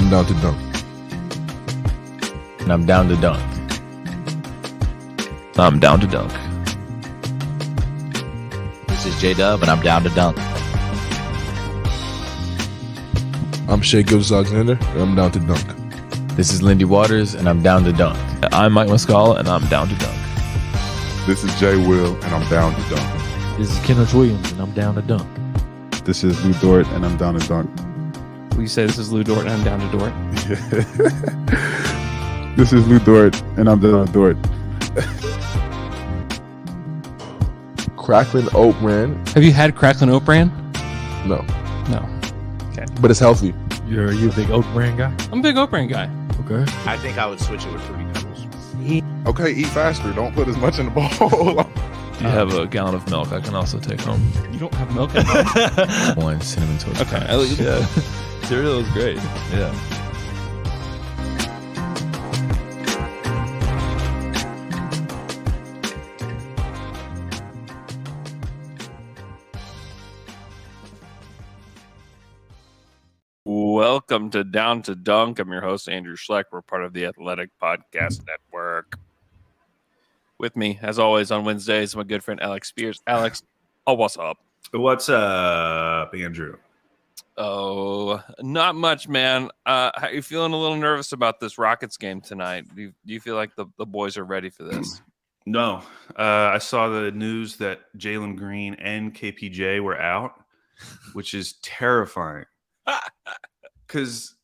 I'm down to dunk. And I'm down to dunk. I'm down to dunk. This is J-Dub, and I'm down to dunk. I'm Shea Gilgeous-Alexander, and I'm down to dunk. This is Lindy Waters, and I'm down to dunk. I'm Mike Muscala, and I'm down to dunk. This is Jay Will, and I'm down to dunk. This is Kenneth Williams, and I'm down to dunk. This is Lou Dort, and I'm down to dunk. Will you say this is Lou Dort and I'm down to Dort? This is Lou Dort, and I'm down to Dort. Cracklin Oat Bran? Have you had Cracklin Oat Bran? No, No. Okay. but it's healthy. Are you a big oat brand guy? I'm a big Oat Bran guy. Okay. I think I would switch it with Fruity Pebbles. Okay, eat faster. Don't put as much in the bowl. If you have a gallon of milk, I can also take home. You don't have milk at home? One cinnamon toast. Okay. Crunch. Yeah. Cereal is great. Yeah. Welcome to Down to Dunk. I'm your host, Andrew Schlecht. We're part of the Athletic Podcast Network. With me, as always, on Wednesdays, my good friend Alex Speers. Alex, what's up? What's up, Andrew? Oh, not much, man. How you feeling a little nervous about this Rockets game tonight? Do you feel like the boys are ready for this? No. I saw the news that Jalen Green and KPJ were out, which is terrifying. Because,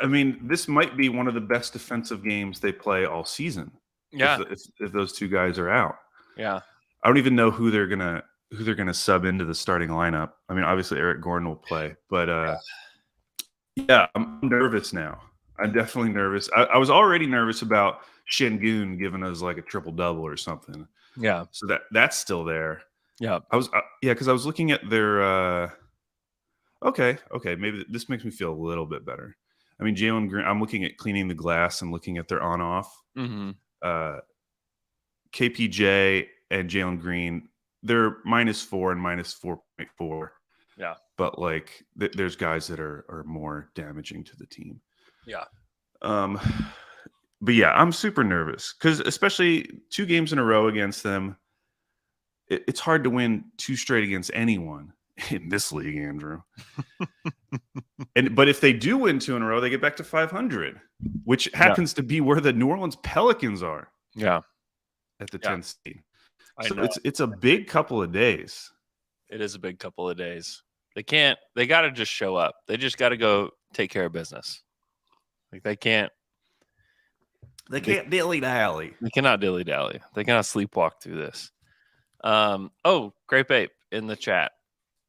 I mean, this might be one of the best defensive games they play all season. Yeah. If those two guys are out. Yeah. I don't even know who they're gonna sub into the starting lineup. I mean, obviously Eric Gordon will play, but yeah, I'm nervous now. I'm definitely nervous. I was already nervous about Şengün giving us like a triple double or something. Yeah. So that's still there. Yeah. Because I was looking at their. Okay, maybe this makes me feel a little bit better. I mean, Jalen Green. I'm looking at cleaning the glass and looking at their on-off. Mm-hmm. KPJ and Jalen Green, they're -4 and -4.4. Yeah. But like there's guys that are more damaging to the team. Yeah. But yeah, I'm super nervous because especially 2 games in a row against them, it's hard to win 2 straight against anyone in this league, Andrew. But if they do win 2 in a row, they get back to 500, which happens to be where the New Orleans Pelicans are. Yeah. At the 10th seed. I So know. it's a big couple of days. It is a big couple of days. They got to just show up. They just got to go take care of business. Like they can't dilly-dally. They cannot dilly-dally. They cannot sleepwalk through this. Grape Ape in the chat.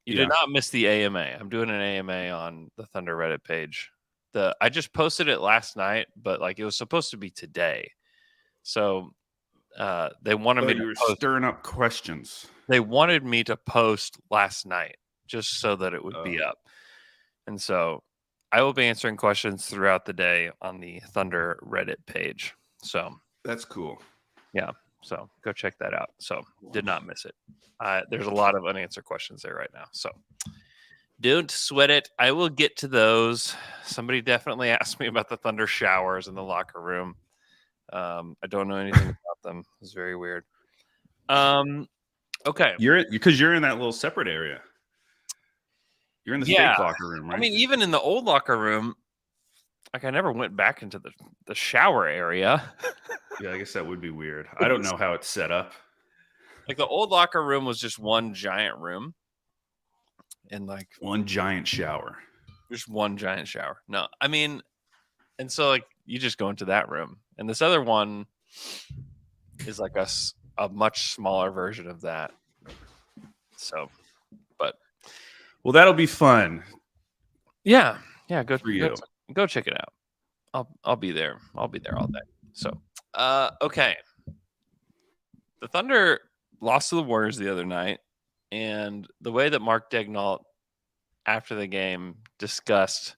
You did not miss the AMA. I'm doing an AMA on the Thunder Reddit page. I just posted it last night, but like it was supposed to be today. So they wanted me to post. Stirring up questions. They wanted me to post last night just so that it would be up. And so I will be answering questions throughout the day on the Thunder Reddit page. So That's cool. yeah. So go check that out. So did not miss it. There's a lot of unanswered questions there right now. So don't sweat it. I will get to those. Somebody definitely asked me about the Thunder showers in the locker room. I don't know anything about them. It's very weird. Okay. Because you're in that little separate area. You're in the fake locker room, right? I mean, even in the old locker room, like I never went back into the shower area. Yeah, I guess that would be weird. I don't know how it's set up. Like the old locker room was just one giant room. And like One giant shower. just one giant shower. No, I mean, and so like you just go into that room. And this other one is like a much smaller version of that. So, but Well, that'll be fun. yeah, go check it out. I'll be there. I'll be there all day. So, okay. The Thunder lost to the Warriors the other night, and the way that Mark Daigneault after the game discussed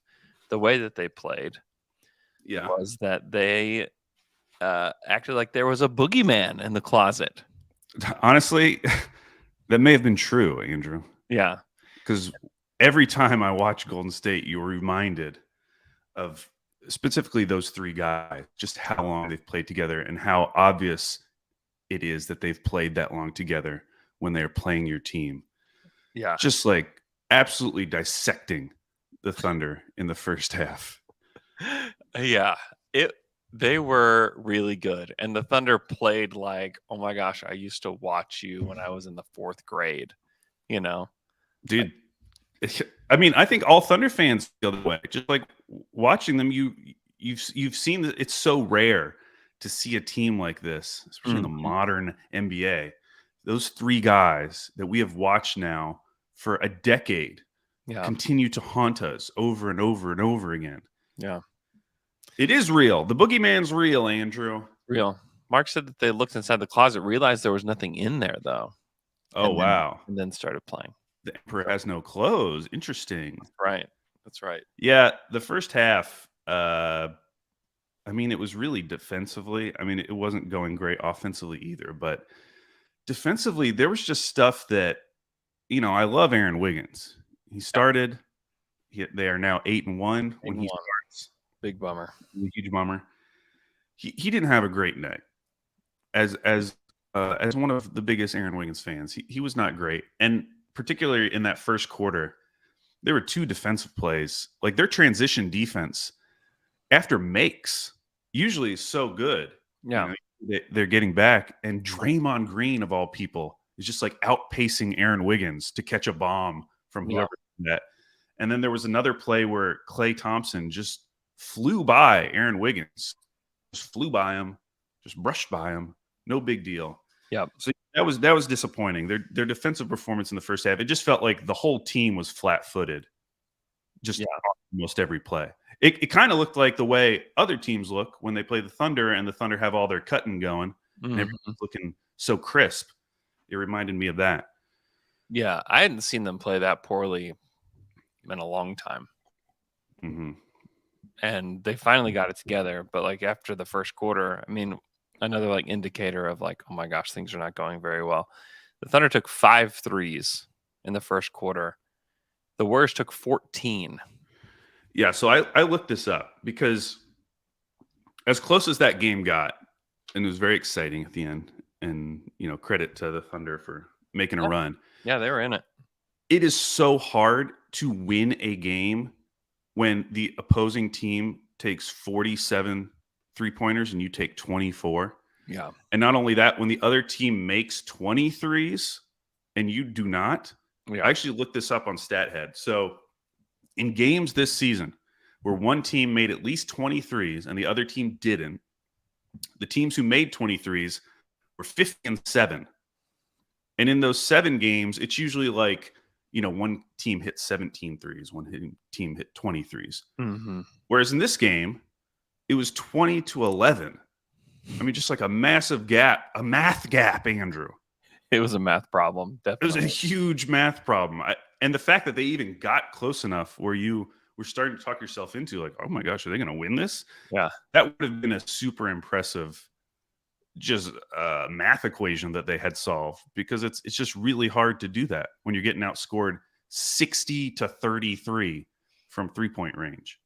the way that they played was that they acted like there was a boogeyman in the closet. Honestly, that may have been true, Andrew. Yeah. Because every time I watch Golden State, you're reminded of specifically those three guys, just how long they've played together and how obvious it is that they've played that long together when they're playing your team. Yeah. Just like absolutely dissecting the Thunder in the first half. Yeah. They were really good. And the Thunder played like, oh my gosh, I used to watch you when I was in the 4th grade, you know? Dude, I mean, I think all Thunder fans feel the way. Just like watching them, you've seen that it's so rare to see a team like this, especially in the modern NBA. Those three guys that we have watched now for a decade continue to haunt us over and over and over again. Yeah. It is real. The boogeyman's real, Andrew. Real. Mark said that they looked inside the closet, realized there was nothing in there, though. Wow. And then started playing. The Emperor has no clothes. Interesting. That's right. Yeah, the first half, I mean, it was really defensively. I mean, it wasn't going great offensively either, but defensively, there was just stuff that, I love Aaron Wiggins. He started, they are now 8-1 when he starts. Big bummer. Huge bummer. He didn't have a great night. As one of the biggest Aaron Wiggins fans, he was not great. And particularly in that first quarter, there were 2 defensive plays. Like their transition defense after makes usually is so good. Yeah. They're getting back, and Draymond Green of all people is just like outpacing Aaron Wiggins to catch a bomb from whoever that. And then there was another play where Klay Thompson just flew by Aaron Wiggins, just flew by him, just brushed by him. No big deal. Yeah. So that was disappointing. Their defensive performance in the first half, it just felt like the whole team was flat-footed. Just almost every play. It kind of looked like the way other teams look when they play the Thunder, and the Thunder have all their cutting going, and everything's looking so crisp. It reminded me of that. Yeah, I hadn't seen them play that poorly in a long time. Mm-hmm. And they finally got it together. But like after the first quarter, I mean, another like indicator of like, oh my gosh, things are not going very well. The Thunder took 5 threes in the first quarter. The Warriors took 14. Yeah, so I looked this up because as close as that game got, and it was very exciting at the end, and credit to the Thunder for making a run. Yeah, they were in it. It is so hard to win a game when the opposing team takes 47 3-pointers and you take 24. Yeah. And not only that, when the other team makes 23s and you do not. I actually looked this up on StatHead. So in games this season where one team made at least 23s and the other team didn't, the teams who made 23s were 50-7. And in those 7 games, it's usually like, one team hit 17 threes, one team hit 23s. Mm-hmm. Whereas in this game, it was 20-11. I mean, just like a massive gap, a math gap, Andrew. It was a math problem. Definitely. It was a huge math problem. And the fact that they even got close enough where you were starting to talk yourself into like, oh my gosh, are they going to win this? Yeah. That would have been a super impressive just math equation that they had solved, because it's just really hard to do that when you're getting outscored 60-33 from 3-point range.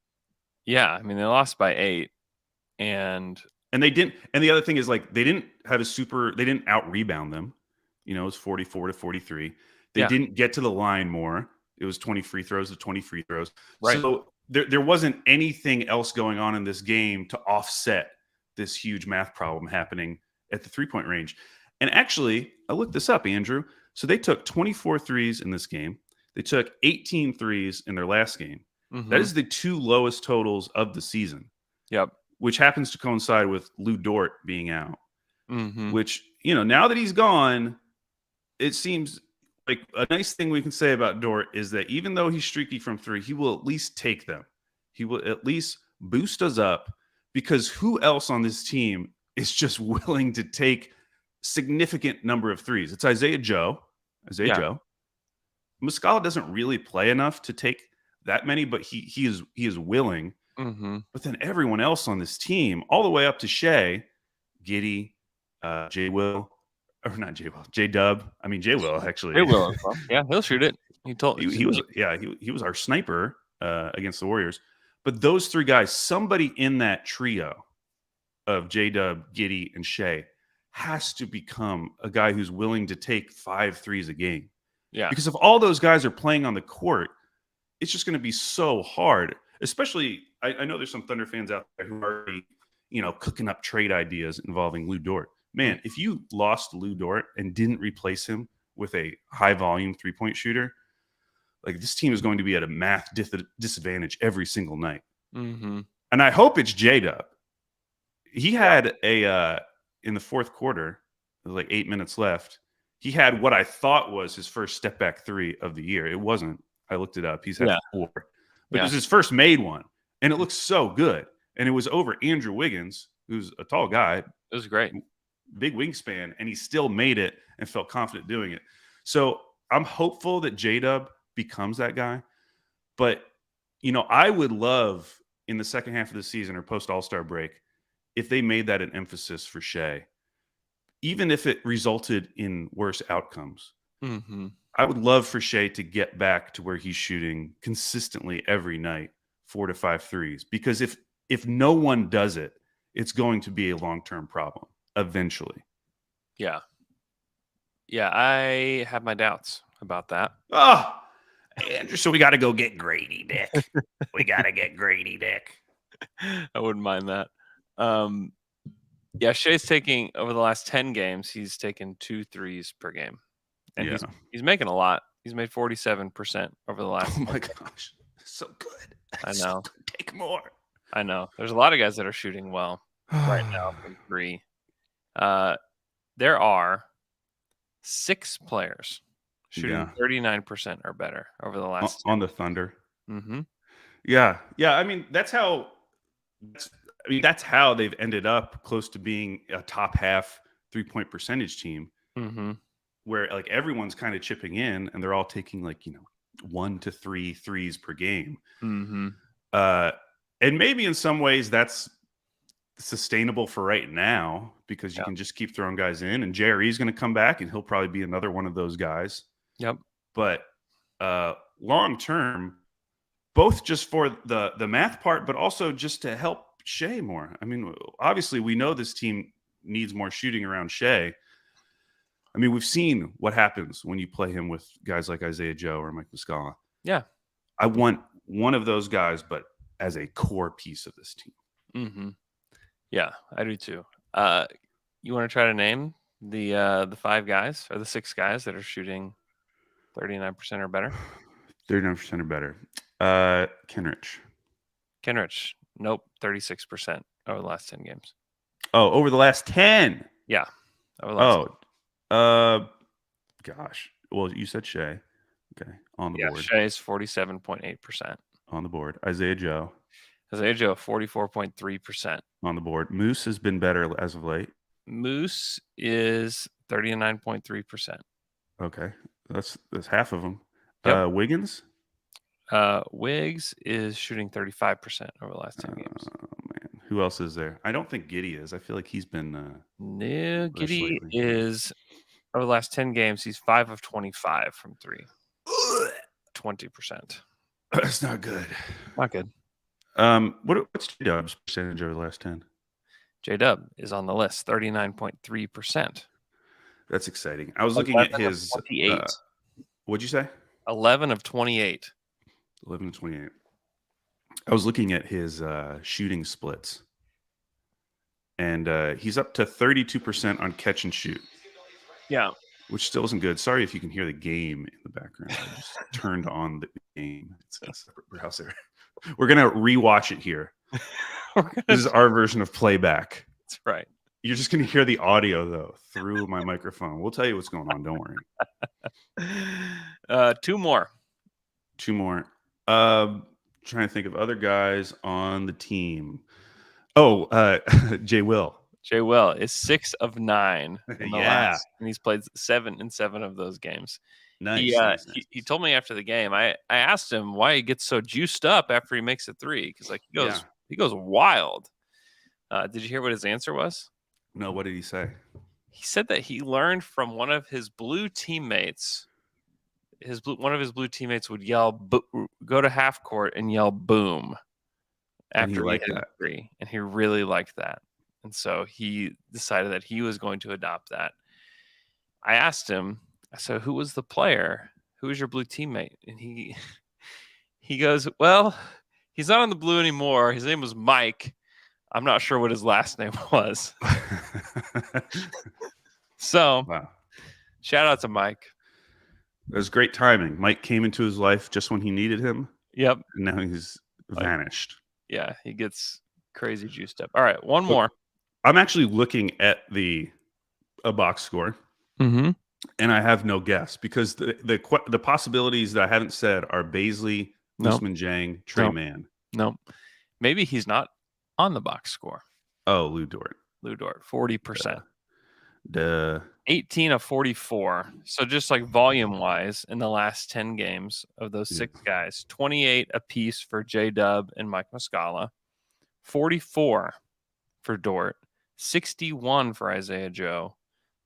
Yeah. I mean, they lost by 8 and they didn't. And the other thing is like, they didn't out rebound them. It was 44-43. They didn't get to the line more. It was 20 free throws to 20 free throws. Right. So there wasn't anything else going on in this game to offset this huge math problem happening at the 3-point range. And actually, I looked this up, Andrew. So they took 24 threes in this game. They took 18 threes in their last game. Mm-hmm. That is the 2 lowest totals of the season. Yep. Which happens to coincide with Lou Dort being out. Mm-hmm. Which, now that he's gone, it seems like a nice thing we can say about Dort is that even though he's streaky from 3, he will at least take them. He will at least boost us up, because who else on this team is just willing to take significant number of threes? It's Isaiah Joe. Joe. Muscala doesn't really play enough to take that many, but he is willing. Mm-hmm. But then everyone else on this team, all the way up to Shea, Giddey, J Will, or not J Will, J Dub. I mean J Will actually. J Will, yeah, he'll shoot it. He was he was our sniper against the Warriors. But those three guys, somebody in that trio of J-Dub, Giddy, and Shea has to become a guy who's willing to take 5 threes a game. Yeah. Because if all those guys are playing on the court, it's just going to be so hard. Especially, I know there's some Thunder fans out there who are already, cooking up trade ideas involving Lou Dort. Man, if you lost Lou Dort and didn't replace him with a high-volume three-point shooter, like this team is going to be at a math disadvantage every single night. Mm-hmm. And I hope it's J-Dub. He had in the fourth quarter, there was like 8 minutes left. He had what I thought was his first step back three of the year. It wasn't. I looked it up. He's had 4. But it was his first made one. And it looked so good. And it was over Andrew Wiggins, who's a tall guy. It was great. Big wingspan. And he still made it and felt confident doing it. So I'm hopeful that J-Dub becomes that guy. But, I would love in the second half of the season or post All-Star break if they made that an emphasis for Shea, even if it resulted in worse outcomes. Mm-hmm. I would love for Shea to get back to where he's shooting consistently every night, 4 to 5 threes. Because if no one does it, it's going to be a long-term problem eventually. Yeah. Yeah, I have my doubts about that. Oh, Andrew, so we got to go get Grady Dick. We got to get Grady Dick. I wouldn't mind that. Shea's taking, over the last 10 games, he's taken 2 threes per game. And he's making a lot. He's made 47% over the last. Oh my gosh, so good! I know. So good. Take more. I know. There's a lot of guys that are shooting well right now from 3. There are 6 players shooting 39% or better over the last on the Thunder. Mm-hmm. Yeah. I mean, that's how they've ended up close to being a top half 3-point percentage team. Mm-hmm. Where like everyone's kind of chipping in and they're all taking 1 to 3 threes per game. Mm-hmm. And maybe in some ways that's sustainable for right now because you can just keep throwing guys in and JRE's going to come back and he'll probably be another one of those guys. Yep. But long term, both just for the math part, but also just to help Shea more. I mean, obviously we know this team needs more shooting around Shea. I mean, we've seen what happens when you play him with guys like Isaiah Joe or Mike Muscala. Yeah. I want one of those guys, but as a core piece of this team. Mm-hmm. Yeah, I do too. You want to try to name the 5 guys or the 6 guys that are shooting 39% or better? 39% or better. Kenrich. Nope, 36% over the last 10 games. Oh, over the last 10? Yeah. Over the last 10. Gosh. Well, you said Shea. Okay, on the board. Shea's 47.8%. On the board. Isaiah Joe, 44.3%. on the board. Moose has been better as of late. Moose is 39.3%. Okay, that's half of them. Yep. Wiggins? Wiggs is shooting 35% over the last 10 games. Oh, man. Who else is there? I don't think Giddy is. I feel like he's been No, Giddy is over the last 10 games, he's 5 of 25 from 3. 20%. That's not good. Not good. What's J-Dub's percentage over the last 10? J-Dub is on the list, 39.3%. That's exciting. I was looking at his 28. What'd you say? 11 of 28. 11 to 28. I was looking at his shooting splits. And he's up to 32% on catch and shoot. Yeah. Which still isn't good. Sorry if you can hear the game in the background. I just turned on the game. It's a separate browser. We're going to rewatch it here. This is our version of playback. That's right. You're just going to hear the audio, though, through my microphone. We'll tell you what's going on. Don't worry. 2 more. 2 more. Trying to think of other guys on the team. Oh, Jay Will. Jay Will is 6 of 9. Yeah. And he's played 7 in 7 of those games. Nice. He told me after the game, I asked him why he gets so juiced up after he makes a 3. Because he goes wild. Did you hear what his answer was? No, what did he say? He said that he learned from one of his blue teammates. One of his blue teammates would yell, go to half court and yell boom And he after he liked hit that. 3, and he really liked that. And so he decided that he was going to adopt that. I asked him, I said, who was the player? Who was your blue teammate? And he goes, well, he's not on the blue anymore. His name was Mike. I'm not sure what his last name was. So Wow. shout out to Mike. It was great timing. Mike came into his life just when he needed him, Yep. and now he's vanished. Yeah, he gets crazy juiced up. All right, one more. I'm actually looking at a box score, Mm-hmm. and I have no guess because the possibilities that I haven't said are Baisley, Nope. Wiseman, Jang, Trey Nope. Mann. No, maybe he's not on the box score. Oh, Lou Dort. 40%. Duh. 18 of 44. So just like volume wise, in the last 10 games of those 6 guys, 28 apiece for J-Dub and Mike Muscala, 44 for Dort, 61 for Isaiah Joe,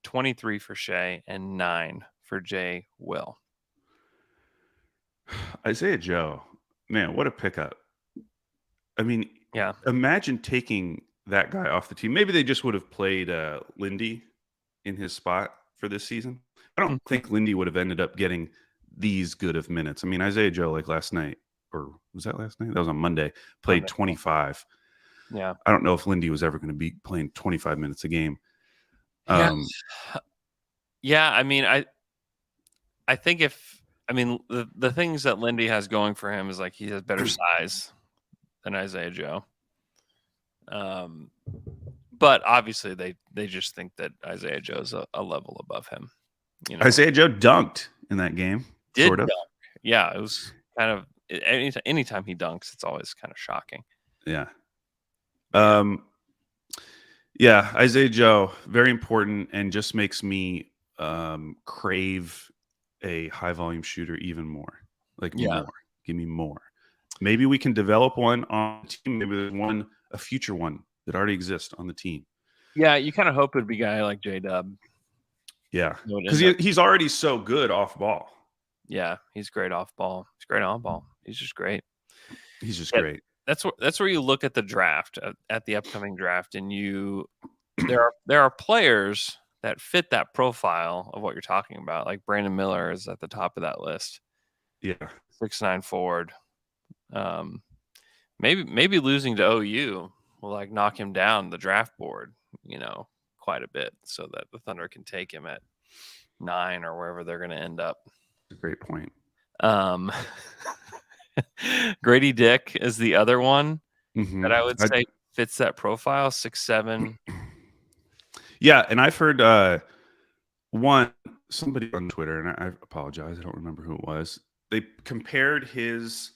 23 for Shea, and 9 for Jay Will. Isaiah Joe, man, what a pickup. I mean, Yeah. Imagine taking that guy off the team. Maybe they just would have played Lindy in his spot for this season. I don't think Lindy would have ended up getting these good of minutes. I mean, Isaiah Joe, like last night, or was that last night? That was on Monday, played 25. Yeah. I don't know if Lindy was ever going to be playing 25 minutes a game. Yeah, I mean, I think the things that Lindy has going for him is like he has better size than Isaiah Joe. But obviously they just think that Isaiah Joe's a level above him. You know, Isaiah Joe dunked in that game. Sort of. dunk. Yeah, it was kind of anytime he dunks, it's always kind of shocking. Yeah. Yeah, Isaiah Joe, very important, and just makes me crave a high volume shooter even more. Like more. Give me more. Maybe we can develop one on the team. Maybe there's a future one that already exists on the team. Yeah, you kind of hope it'd be a guy like J-Dub. Yeah, because he's already so good off ball. Yeah, he's great off ball. He's great on ball. He's just great. He's just great. That's where you look at the draft, at the upcoming draft, and there are players that fit that profile of what you're talking about. Like Brandon Miller is at the top of that list. Yeah, 6'9" forward. Maybe losing to OU will like knock him down the draft board, quite a bit, so that the Thunder can take him at 9 or wherever they're going to end up. That's a great point. Grady Dick is the other one Mm-hmm. that I would say fits that profile, 6'7". Yeah, and I've heard somebody on Twitter, and I apologize, I don't remember who it was. They compared his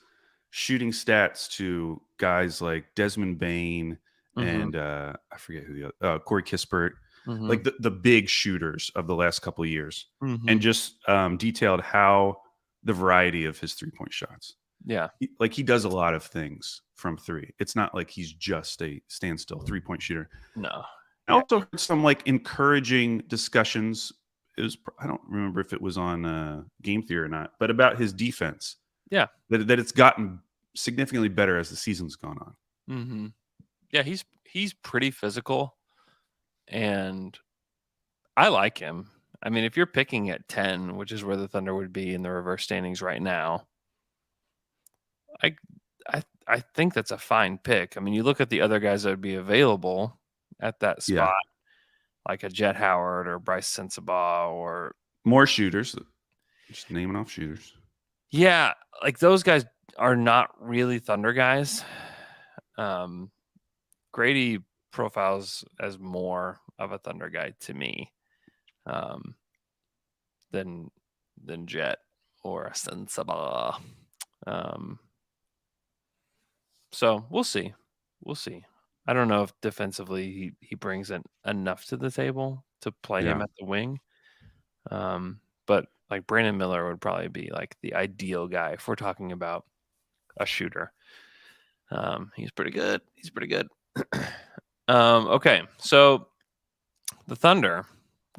shooting stats to guys like Desmond Bain and I forget who the other, Corey Kispert, like the big shooters of the last couple of years, and just detailed how the variety of his 3-point shots. Yeah, he does a lot of things from 3. It's not like he's just a standstill 3-point shooter. No. I also heard some encouraging discussions. I don't remember if it was on Game Theory or not, but about his defense. Yeah, that it's gotten significantly better as the season's gone on. Mm-hmm. Yeah, he's pretty physical, and I like him. I mean, if you're picking at 10, which is where the Thunder would be in the reverse standings right now, I think that's a fine pick. I mean, you look at the other guys that would be available at that spot, like a Jet Howard or Bryce Sensabaugh or more shooters. Just naming off shooters. Yeah, like those guys are not really Thunder guys. Grady profiles as more of a Thunder guy to me than Jet or Sensabaugh. So we'll see. I don't know if defensively he brings enough to the table to play him at the wing. But like Brandon Miller would probably be like the ideal guy if we're talking about a shooter. He's pretty good. Okay, so the Thunder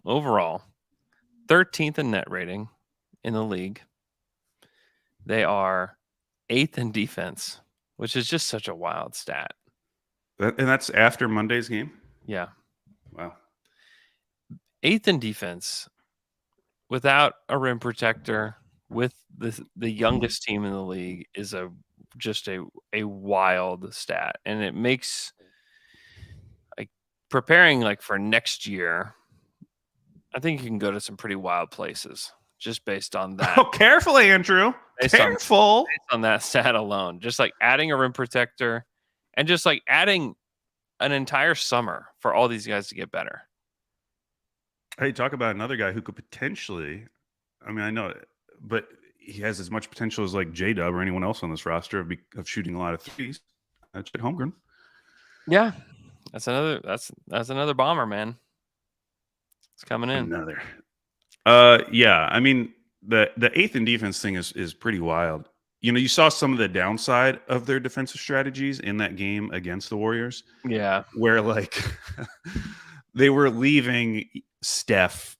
overall 13th in net rating in the league. They are 8th in defense which is just such a wild stat. And that's after Monday's game? Yeah. Wow. 8th in defense without a rim protector with the youngest team in the league is just a wild stat. And it makes like preparing like for next year, I think you can go to some pretty wild places just based on that. Oh, careful, Andrew. Careful. Based on that stat alone. Just like adding a rim protector and just like adding an entire summer for all these guys to get better. Hey, talk about another guy who could potentially, I mean, I know, but he has as much potential as like J-Dub or anyone else on this roster of shooting a lot of threes. That's Chet Holmgren. Yeah. That's another bomber, man. It's coming in. Another. Yeah, I mean, the 8th in defense thing is pretty wild. You know, you saw some of the downside of their defensive strategies in that game against the Warriors. Yeah. Where like they were leaving Steph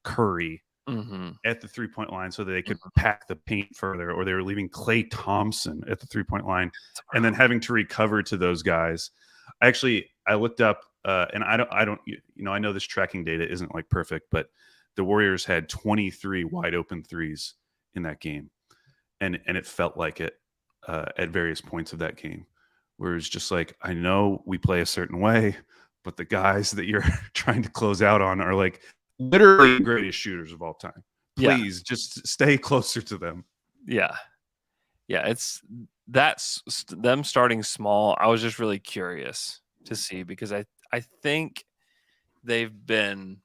Curry at the 3-point line so that they could pack the paint further, or they were leaving Klay Thompson at the 3-point line and then having to recover to those guys. I looked up and I don't, you know, I know this tracking data isn't like perfect, but the Warriors had 23 wide open threes in that game. And it felt like it at various points of that game, where it's just like, I know we play a certain way, but the guys that you're trying to close out on are like literally the greatest shooters of all time. Please just stay closer to them. Yeah. Yeah. That's them starting small. I was just really curious to see, because I think they've been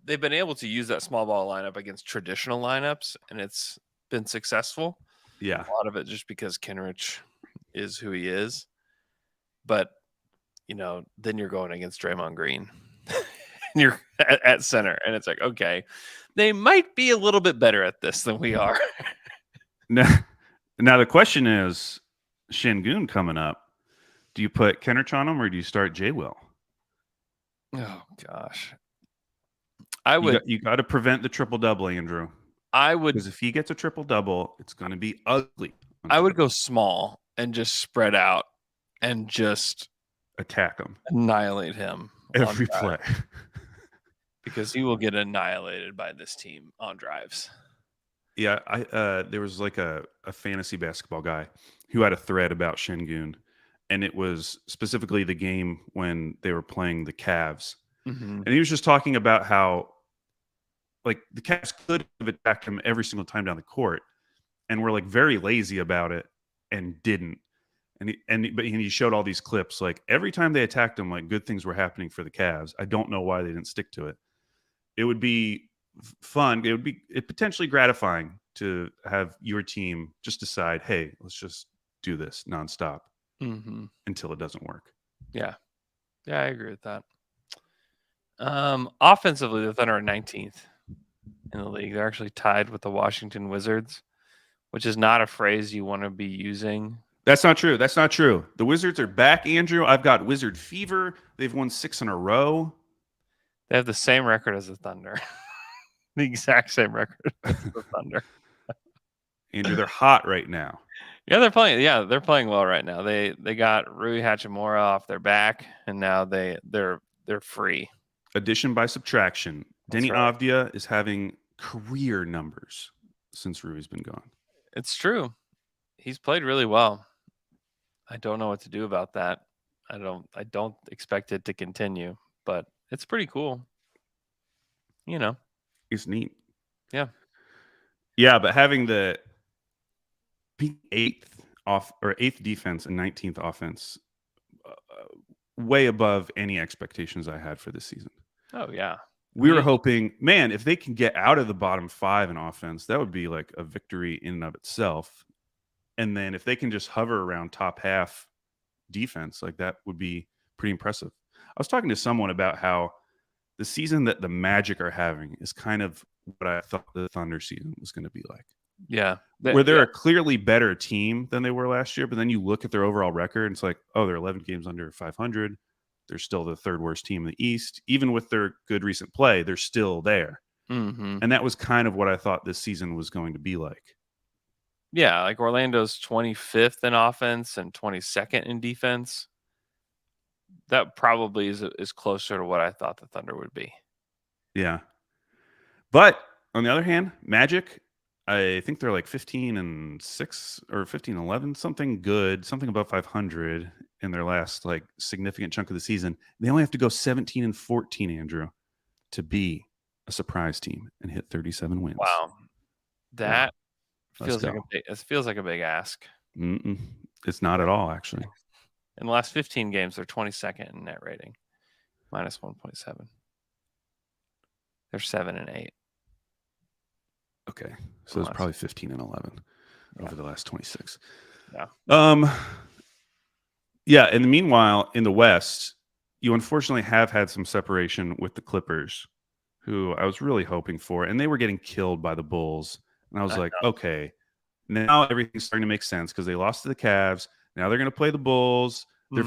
able to use that small ball lineup against traditional lineups, and it's been successful. Yeah. A lot of it just because Kenrich is who he is. But, you know, then you're going against Draymond Green. And you're at center, and it's like, okay, they might be a little bit better at this than we are. Now the question is, Şengün coming up. Do you put Kenrich on him, or do you start J. Will? Oh, gosh. I would. You got to prevent the triple-double, Andrew. I would. Because if he gets a triple-double, it's going to be ugly. I would go small and just spread out and just attack him. Annihilate him. Every play. Because he will get annihilated by this team on drives. Yeah, there was like a fantasy basketball guy who had a thread about Şengün, and it was specifically the game when they were playing the Cavs. Mm-hmm. And he was just talking about how, like, the Cavs could have attacked him every single time down the court, and were like very lazy about it and didn't. But he showed all these clips, like every time they attacked him, like good things were happening for the Cavs. I don't know why they didn't stick to it. It would be fun. It would be potentially gratifying to have your team just decide, hey, let's just do this nonstop until it doesn't work. Yeah. Yeah, I agree with that. Offensively, the Thunder are 19th in the league. They're actually tied with the Washington Wizards, which is not a phrase you want to be using. That's not true. That's not true. The Wizards are back, Andrew. I've got Wizard fever. They've won 6 in a row. They have the same record as the Thunder. The exact same record as the Thunder. Andrew, they're hot right now. Yeah, they're playing. Yeah, they're playing well right now. They got Rui Hachimura off their back, and now they're free. Addition by subtraction. That's Denny right. Avdia is having career numbers since Rui's been gone. It's true. He's played really well. I don't know what to do about that. I don't expect it to continue, but it's pretty cool. You know. It's neat. Yeah. Yeah, but having the eighth defense and 19th offense, way above any expectations I had for this season. Oh yeah. We were hoping, man, if they can get out of the bottom 5 in offense, that would be like a victory in and of itself. And then if they can just hover around top half defense, like that would be pretty impressive. I was talking to someone about how the season that the Magic are having is kind of what I thought the Thunder season was going to be like. Yeah. Where they're a clearly better team than they were last year, but then you look at their overall record and it's like, oh, they're 11 games under 500. They're still the 3rd worst team in the East. Even with their good recent play, they're still there. Mm-hmm. And that was kind of what I thought this season was going to be like. Yeah, like Orlando's 25th in offense and 22nd in defense. That probably is closer to what I thought the Thunder would be. Yeah. But on the other hand, Magic, I think they're like 15-6 or 15-11, something good, something above 500 in their last like significant chunk of the season. They only have to go 17-14, Andrew, to be a surprise team and hit 37 wins. Wow. That Let's feels like go. it feels like a big ask. It's not at all, actually. In the last 15 games, they're 22nd in net rating, minus 1.7. They're 7-8. Okay, so it's probably 15-11 over the last 26. Yeah. Yeah. And meanwhile, in the West, you unfortunately have had some separation with the Clippers, who I was really hoping for, and they were getting killed by the Bulls. And I was like, okay, now everything's starting to make sense because they lost to the Cavs. Now they're going to play the Bulls. They're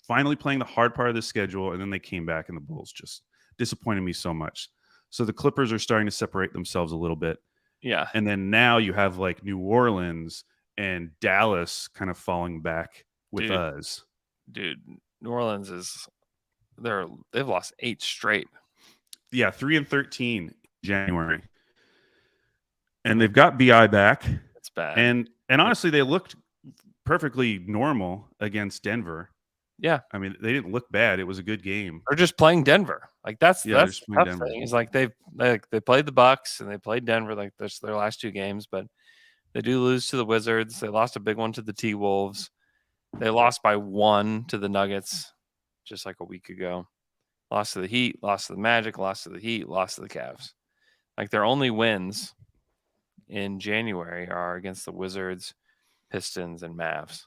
finally playing the hard part of the schedule, and then they came back, and the Bulls just disappointed me so much. So the Clippers are starting to separate themselves a little bit. Yeah. And then now you have like New Orleans and Dallas kind of falling back with us. Dude, New Orleans they've lost 8 straight. Yeah, 3-13 in January. And they've got BI back. It's bad. And honestly, they looked perfectly normal against Denver. Yeah. I mean, they didn't look bad. It was a good game. They're just playing Denver. Like that's the tough Denver. thing. Is like they played the Bucks and they played Denver like that's their last 2 games, but they do lose to the Wizards. They lost a big one to the T-Wolves. They lost by 1 to the Nuggets just like a week ago. Lost to the Heat, lost to the Magic, lost to the Heat, lost to the Cavs. Like their only wins in January are against the Wizards, Pistons, and Mavs.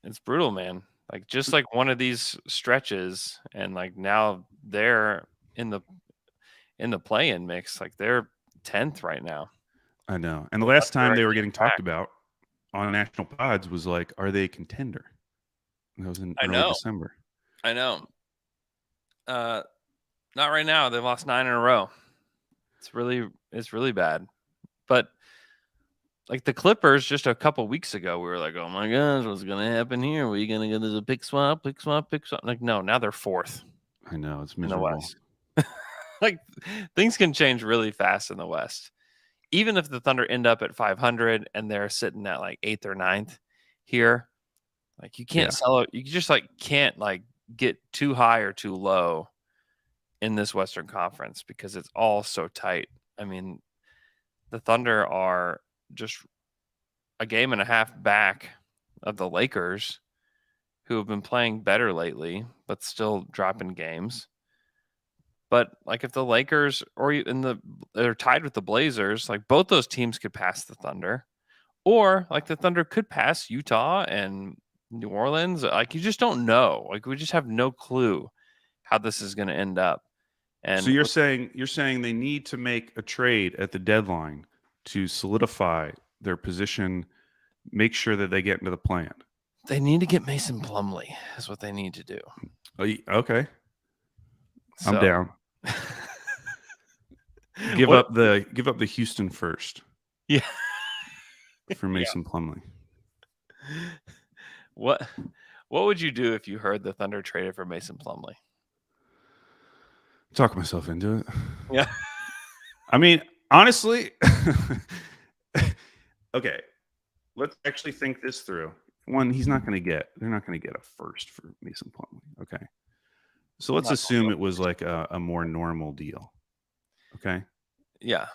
It's brutal, man. Like just like one of these stretches, and like now they're in the play-in mix. Like they're 10th right now. I know. And the last time they were getting talked about on national pods was like, are they a contender? And that was in early December. I know. Not right now. They've lost 9 in a row. It's really bad. But like the Clippers just a couple weeks ago, we were like, oh my gosh, what's going to happen here? Are we going to get a pick swap? Like, no, now they're 4th. I know. It's miserable. In the West. Like things can change really fast in the West. Even if the Thunder end up at 500 and they're sitting at like 8th or 9th here, like you can't sell it. You just like can't like get too high or too low in this Western Conference because it's all so tight. I mean, the Thunder are just a game and a half back of the Lakers, who have been playing better lately, but still dropping games. But like if the Lakers they're tied with the Blazers, like both those teams could pass the Thunder, or like the Thunder could pass Utah and New Orleans. Like you just don't know. Like we just have no clue how this is going to end up. And so you're saying they need to make a trade at the deadline to solidify their position, make sure that they get into the plan. They need to get Mason Plumlee is what they need to do. Okay. So, I'm down. Give up the Houston first. Yeah. For Mason Plumlee. What would you do if you heard the Thunder traded for Mason Plumlee? Talk myself into it. Yeah. I mean, honestly, okay. Let's actually think this through. One, they're not going to get a first for Mason Plumlee. Okay. So let's assume it was like a more normal deal. Okay. Yeah.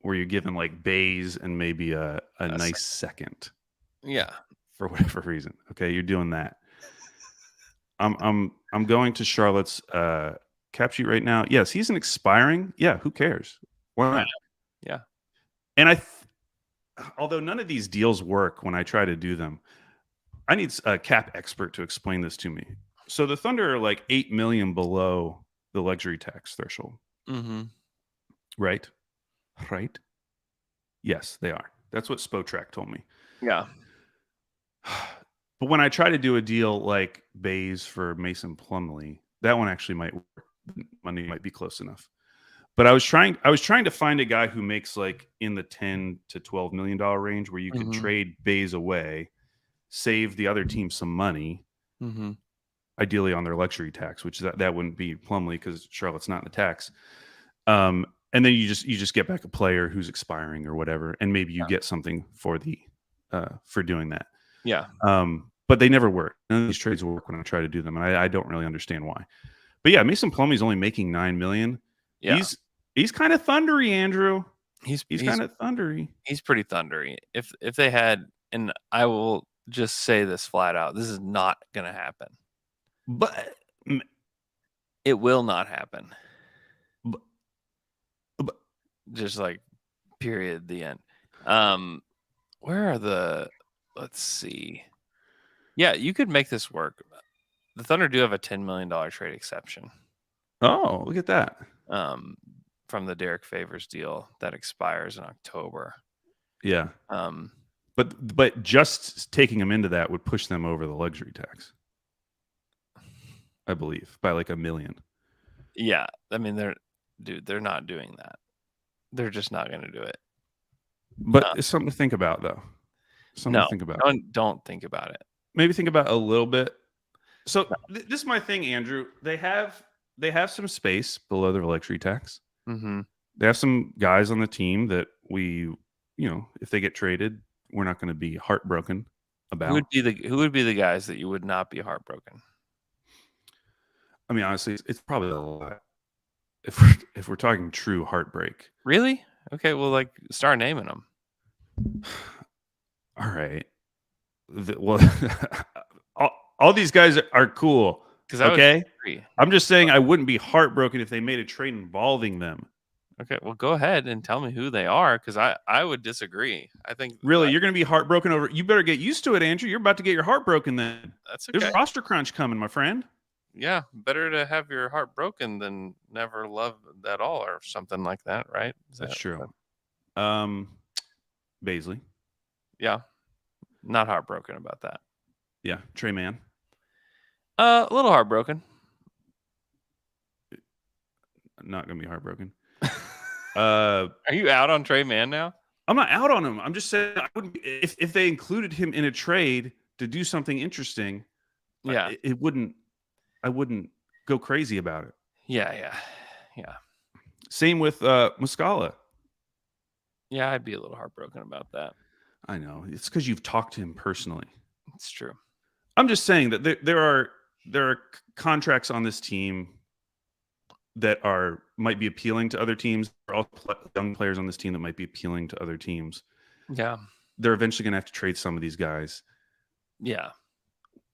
Where you're given like Bays and maybe a nice second. Yeah. For whatever reason. Okay. You're doing that. I'm going to Charlotte's cap sheet right now. Yes, he's an expiring. Yeah. Who cares? Why not? Yeah. And although none of these deals work when I try to do them, I need a cap expert to explain this to me. So the Thunder are like $8 million below the luxury tax threshold. Mm-hmm. Right? Yes, they are. That's what Spotrac told me. Yeah. But when I try to do a deal like Bays for Mason Plumlee, that one actually might work. Money might be close enough. But I was trying to find a guy who makes like in the $10 to $12 million range where you could trade Bays away, save the other team some money, ideally on their luxury tax, which that wouldn't be Plumlee because Charlotte's not in the tax. And then you just get back a player who's expiring or whatever, and maybe you get something for doing that. Yeah. But they never work. None of these trades work when I try to do them, and I don't really understand why. But yeah, Mason Plumlee's only making $9 million. Yeah. He's kind of thundery, Andrew. He's kind of thundery. He's pretty thundery. If they had, and I will just say this flat out, this is not going to happen. But it will not happen. But, just like period, the end. Where are the? Let's see. Yeah, you could make this work. The Thunder do have a $10 million trade exception. Oh, look at that. From the Derek Favors deal that expires in October. Yeah. But just taking them into that would push them over the luxury tax, I believe, by like $1 million. Yeah, I mean they're not doing that. They're just not going to do it. But it's something to think about, though. Something to think about. Don't think about it. Maybe think about it a little bit. So this is my thing, Andrew. They have some space below their luxury tax. They have some guys on the team that if they get traded, we're not going to be heartbroken about. Who would be the guys that you would not be heartbroken? I mean, honestly, it's probably a lot. If we're talking true heartbreak. Really? Okay, well, like start naming them. All right. All these guys are cool. Okay, I'm just saying I wouldn't be heartbroken if they made a trade involving them. Okay, well, go ahead and tell me who they are, because I would disagree. I think really you're going to be heartbroken over. You better get used to it, Andrew. You're about to get your heart broken. Then that's okay. There's a roster crunch coming, my friend. Yeah, better to have your heart broken than never love at all, or something like that, right? That's true. Baisley. Yeah, not heartbroken about that. Yeah, Trey Mann. A little heartbroken. Not gonna be heartbroken. Are you out on Trey Mann now? I'm not out on him. I'm just saying I wouldn't if they included him in a trade to do something interesting. Yeah, I wouldn't go crazy about it. Yeah. Same with Muscala. Yeah, I'd be a little heartbroken about that. I know. It's because you've talked to him personally. It's true. I'm just saying that there are contracts on this team that might be appealing to other teams. There are also young players on this team that might be appealing to other teams. Yeah. They're eventually going to have to trade some of these guys. Yeah.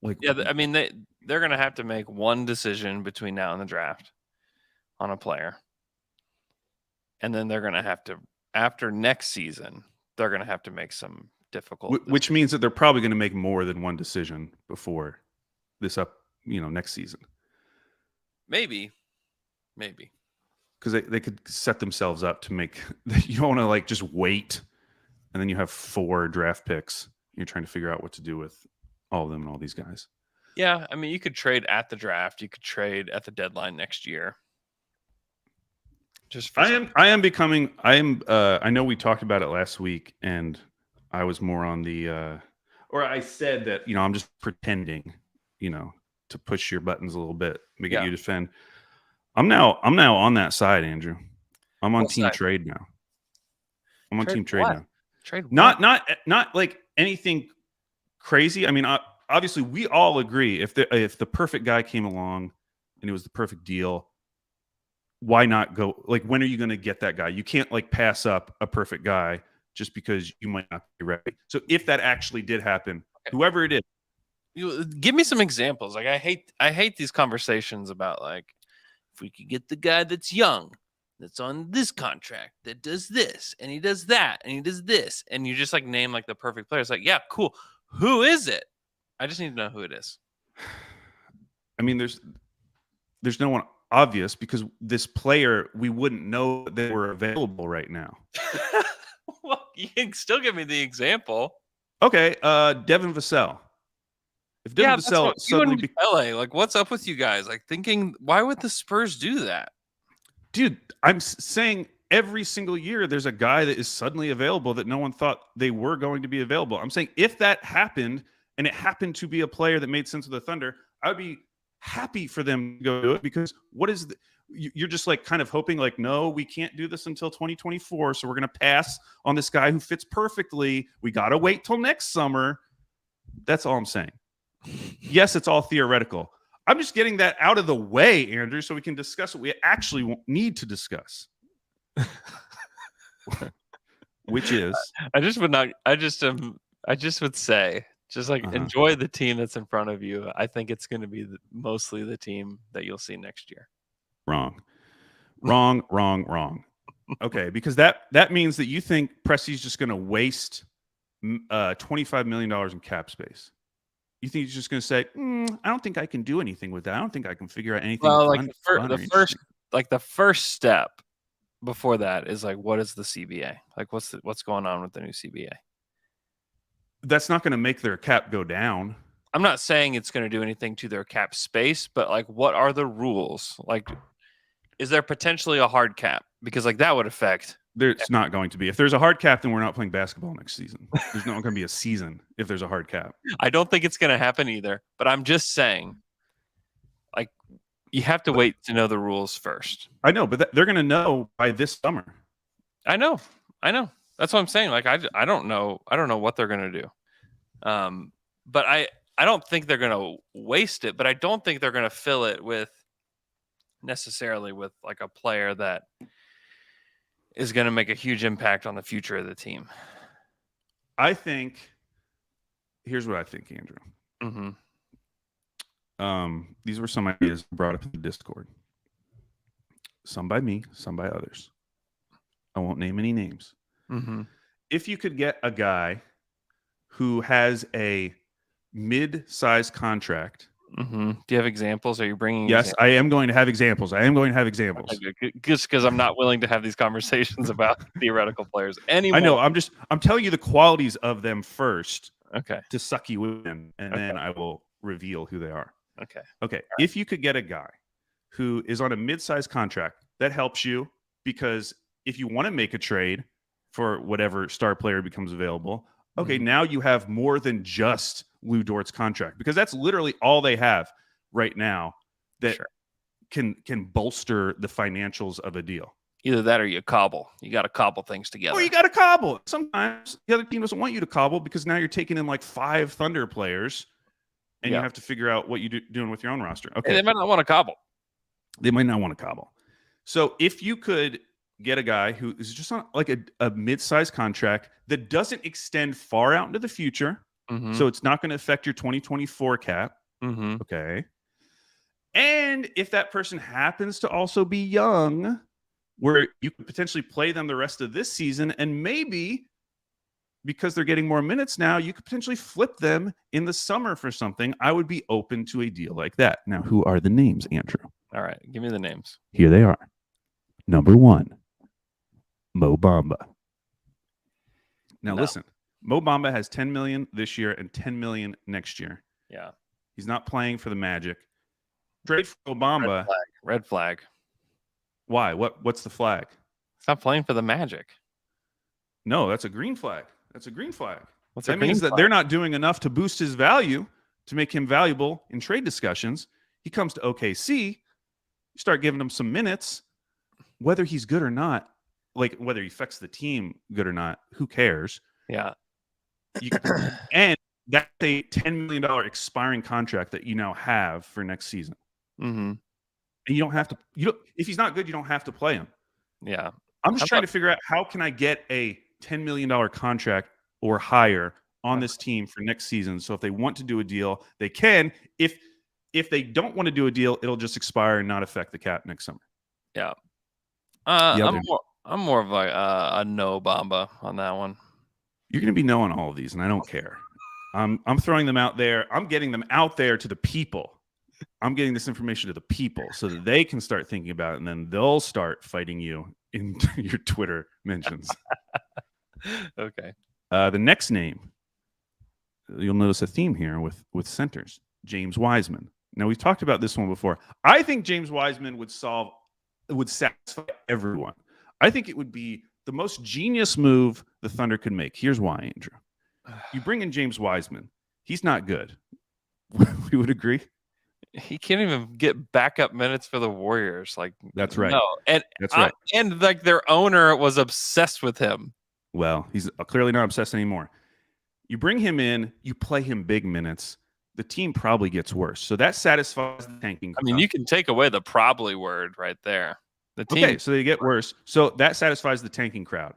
I mean, they're going to have to make one decision between now and the draft on a player. And then they're going to have to, after next season, they're going to have to make some difficult which means that they're probably going to make more than one decision before this next season. Maybe. Because they could set themselves up to make, you don't want to like just wait and then you have 4 draft picks. You're trying to figure out what to do with all of them and all these guys. Yeah, I mean, you could trade at the draft. You could trade at the deadline next year. I know we talked about it last week, and I was more on the, or I said that, I'm just pretending, to push your buttons a little bit, to get you to defend. I'm now on that side, Andrew. I'm on team trade now. I'm on team trade now. Trade what? Not like anything crazy. I mean, obviously we all agree if the perfect guy came along and it was the perfect deal, why not go? Like, when are you going to get that guy? You can't like pass up a perfect guy just because you might not be ready. So if that actually did happen, whoever it is, give me some examples. Like I hate these conversations about like, if we could get the guy that's young, that's on this contract, that does this, and he does that, and he does this, and you just like name like the perfect player. It's like, yeah, cool. Who is it? I just need to know who it is. I mean, there's no one obvious because this player, we wouldn't know that they were available right now. Well, you can still give me the example. Okay, Devin Vassell. If Devin Vassell suddenly LA, like, what's up with you guys? Like, thinking, why would the Spurs do that? Dude, I'm saying every single year there's a guy that is suddenly available that no one thought they were going to be available. I'm saying if that happened and it happened to be a player that made sense with the Thunder, I would be happy for them to go do it, because what is you're just like kind of hoping like, no, we can't do this until 2024. So we're going to pass on this guy who fits perfectly. We got to wait till next summer. That's all I'm saying. Yes, it's all theoretical. I'm just getting that out of the way, Andrew, so we can discuss what we actually need to discuss. Which is, I just would say, just like enjoy the team that's in front of you. I think it's going to be mostly the team that you'll see next year. Wrong. Okay, because that means that you think Presti's just going to waste $25 million in cap space. You think he's just going to say, I don't think I can do anything with that. I don't think I can figure out anything. Well, like the first step before that is like, what is the CBA? Like, what's going on with the new CBA? That's not going to make their cap go down. I'm not saying it's going to do anything to their cap space, but like, what are the rules? Like, is there potentially a hard cap? Because like that would affect. There's not going to be. If there's a hard cap, then we're not playing basketball next season. There's not going to be a season if there's a hard cap. I don't think it's going to happen either. But I'm just saying, like, you have to wait to know the rules first. I know, but they're going to know by this summer. I know. That's what I'm saying. Like, I don't know. I don't know what they're going to do. But I don't think they're going to waste it. But I don't think they're going to fill it with necessarily with like a player that is going to make a huge impact on the future of the team. I think. Here's what I think, Andrew. These were some ideas brought up in the Discord. Some by me, some by others. I won't name any names. If you could get a guy who has a mid-sized contract. Do you have examples? Are you bringing? Yes, examples? I am going to have examples. Okay, just because I'm not willing to have these conversations about theoretical players anymore. I know. I'm telling you the qualities of them first. Okay. To suck you in, and then I will reveal who they are. Okay. Okay. If you could get a guy who is on a mid-sized contract, that helps you, because if you want to make a trade for whatever star player becomes available, okay, now you have more than just Lou Dort's contract, because that's literally all they have right now that can bolster the financials of a deal. Either that or you cobble. You got to cobble things together. Or you got to cobble. Sometimes the other team doesn't want you to cobble, because now you're taking in like 5 Thunder players, and you have to figure out what you're doing with your own roster. Okay, they might not want to cobble. They might not want to cobble. So if you could get a guy who is just on like a mid-sized contract that doesn't extend far out into the future, so it's not going to affect your 2024 cap. Okay. And if that person happens to also be young, where you could potentially play them the rest of this season, and maybe because they're getting more minutes now, you could potentially flip them in the summer for something, I would be open to a deal like that. Now, who are the names, Andrew? All right, give me the names. Here they are. Number 1, Mo Bamba. Now, listen, Mo Bamba has $10 million this year and $10 million next year. Yeah. He's not playing for the Magic. Trade for Mo Bamba. Red flag. Why? What's the flag? Stop playing for the Magic. No, that's a green flag. That means that flag? they're not doing enough to boost his value, to make him valuable in trade discussions. He comes to OKC, you start giving him some minutes, whether he's good or not, like whether he affects the team good or not, who cares? Yeah. And that's a $10 million expiring contract that you now have for next season. And you don't have to, if he's not good, you don't have to play him. Yeah. I'm just trying to figure out, how can I get a $10 million contract or higher on this team for next season? So if they want to do a deal, they can. If they don't want to do a deal, it'll just expire and not affect the cap next summer. Yeah. I'm more of a no Bamba on that one. You're going to be no on all of these, and I don't care. I'm throwing them out there. I'm getting them out there to the people. I'm getting this information to the people so that they can start thinking about it, and then they'll start fighting you in your Twitter mentions. Okay. The next name, you'll notice a theme here with centers. James Wiseman. Now, we've talked about this one before. I think James Wiseman would solve would satisfy everyone. I think it would be the most genius move the Thunder could make. Here's why, Andrew. You bring in James Wiseman. He's not good. We would agree. He can't even get backup minutes for the Warriors. Like, That's right. No, and That's right. And like their owner was obsessed with him. Well, he's clearly not obsessed anymore. You bring him in, you play him big minutes. The team probably gets worse. So that satisfies the tanking. I mean, you can take away the probably word right there. The team. Okay, so they get worse. So that satisfies the tanking crowd.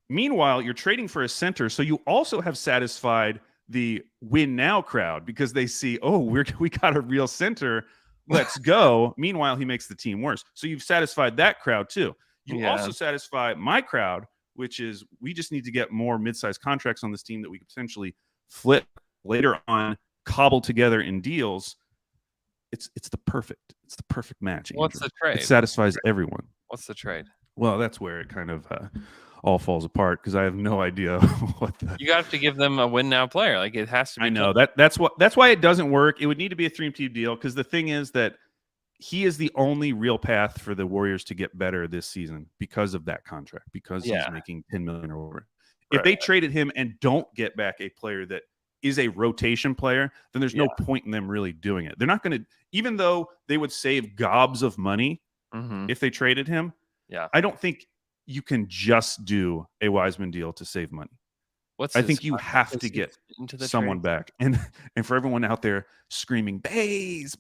Meanwhile, you're trading for a center, so you also have satisfied the win now crowd because they see, oh, we got a real center. Let's go. Meanwhile, he makes the team worse. So you've satisfied that crowd too. You also satisfy my crowd, which is we just need to get more mid-sized contracts on this team that we could potentially flip later on, cobble together in deals. It's the perfect match. Andrew. What's the trade? It satisfies everyone. What's the trade? Well, that's where it kind of all falls apart because I have no idea what the. You have to give them a win now player. Like it has to be. I know that's why it doesn't work. It would need to be a 3-team deal because the thing is that he is the only real path for the Warriors to get better this season because of that contract, because he's making $10 million or over. Right. If they traded him and don't get back a player that is a rotation player, then there's no point in them really doing it. They're not going to, even though they would save gobs of money if they traded him. Yeah, I don't think you can just do a Wiseman deal to save money. I think you have to get someone back. And for everyone out there screaming, Bays,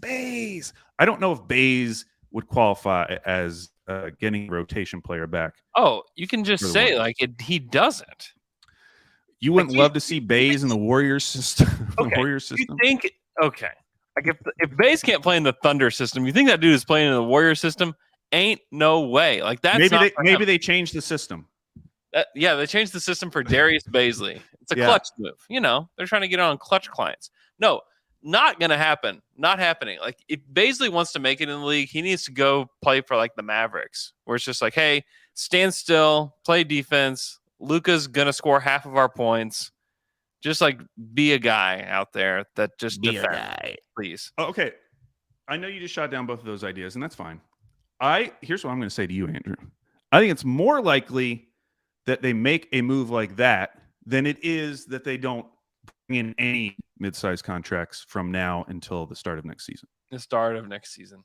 I don't know if Bays would qualify as getting a rotation player back. Oh, you can just say like he doesn't. You wouldn't love to see Bays in the Warriors system. Okay. The Warriors system? You think, okay. Like if Bays can't play in the Thunder system, you think that dude is playing in the Warriors system? Ain't no way. Like that's maybe they changed the system. They changed the system for Darius Baisley. It's a clutch move. You know, they're trying to get on clutch clients. No, not gonna happen. Not happening. Like if Baisley wants to make it in the league, he needs to go play for like the Mavericks, where it's just like, hey, stand still, play defense. Luka's gonna score half of our points. Just like be a guy out there that just be a guy, please. Oh, okay, I know you just shot down both of those ideas, and that's fine. Here's what I'm going to say to you, Andrew. I think it's more likely that they make a move like that than it is that they don't bring in any mid-sized contracts from now until the start of next season. The start of next season.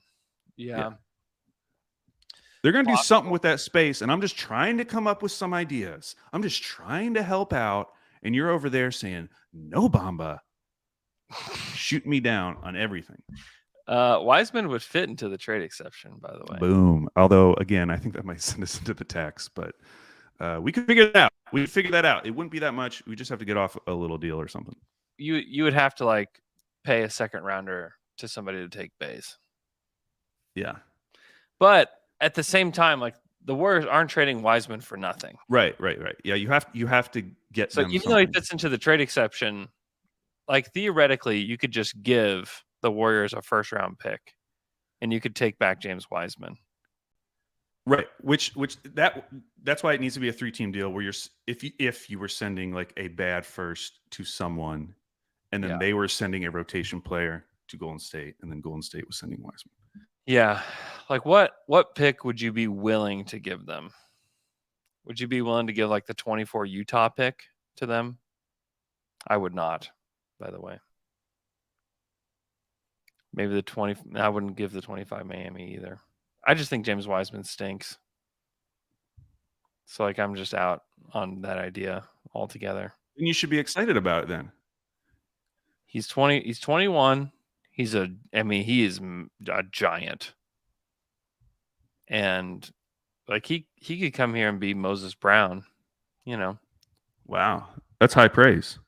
Yeah. They're going to do something with that space, and I'm just trying to come up with some ideas. I'm just trying to help out, and you're over there saying, no, Bamba, shoot me down on everything. Wiseman would fit into the trade exception, by the way. Boom. Although, again, I think that might send us into the tax, but we could figure it out. We could figure that out. It wouldn't be that much. We just have to get off a little deal or something. You would have to like pay a second rounder to somebody to take Bays. Yeah. But at the same time, like the Warriors aren't trading Wiseman for nothing. Right. Yeah, you have to get so them even though he fits into the trade exception, like theoretically, you could just give the Warriors a first round pick and you could take back James Wiseman. Right. That's why it needs to be a 3-team deal where if you were sending like a bad first to someone and then they were sending a rotation player to Golden State and then Golden State was sending Wiseman. Yeah. Like what pick would you be willing to give them? Would you be willing to give like the 24 Utah pick to them? I would not, by the way. Maybe the 20. I wouldn't give the 25 Miami either. I just think James Wiseman stinks. So like I'm just out on that idea altogether. And you should be excited about it then. He's 20. He's 21. He is a giant. And like he could come here and be Moses Brown, you know. Wow. That's high praise.